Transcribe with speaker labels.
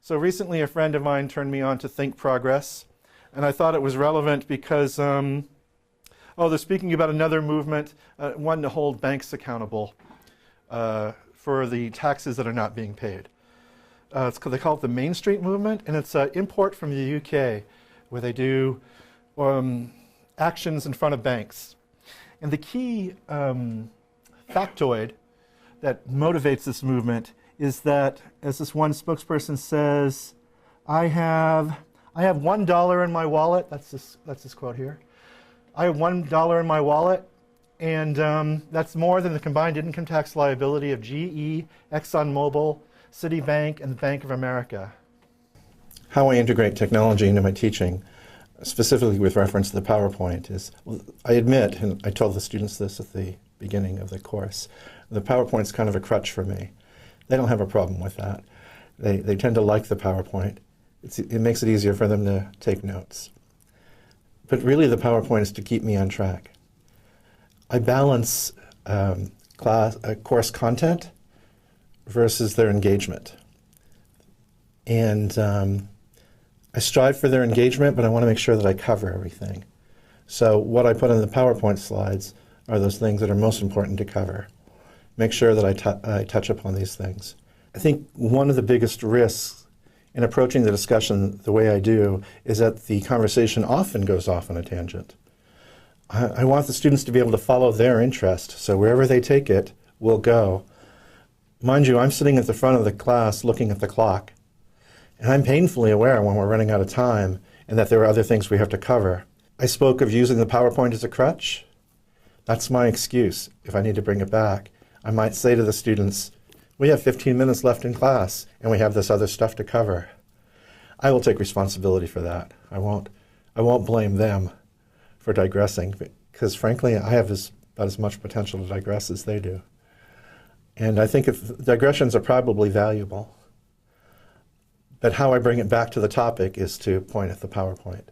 Speaker 1: So recently a friend of mine turned me on to Think Progress, and I thought it was relevant because, they're speaking about another movement, one to hold banks accountable for the taxes that are not being paid. They call it the Main Street Movement, and it's an import from the UK, where they do actions in front of banks. And the key factoid that motivates this movement is that, as this one spokesperson says, I have $1 in my wallet. That's this quote here. I have $1 in my wallet, and that's more than the combined income tax liability of GE, ExxonMobil, Citibank, and the Bank of America.
Speaker 2: How I integrate technology into my teaching, specifically with reference to the PowerPoint, is, I admit, and I told the students this at the beginning of the course, the PowerPoint's kind of a crutch for me. They don't have a problem with that. They tend to like the PowerPoint. It makes it easier for them to take notes. But really the PowerPoint is to keep me on track. I balance course content versus their engagement. And I strive for their engagement, but I want to make sure that I cover everything. So what I put in the PowerPoint slides are those things that are most important to cover. Make sure that I touch upon these things. I think one of the biggest risks in approaching the discussion the way I do is that the conversation often goes off on a tangent. I want the students to be able to follow their interest, so wherever they take it, we'll go. Mind you, I'm sitting at the front of the class looking at the clock, and I'm painfully aware when we're running out of time and that there are other things we have to cover. I spoke of using the PowerPoint as a crutch. That's my excuse if I need to bring it back. I might say to the students, we have 15 minutes left in class and we have this other stuff to cover. I will take responsibility for that. I won't blame them for digressing, because frankly I have about as much potential to digress as they do. And I think digressions are probably valuable. But how I bring it back to the topic is to point at the PowerPoint.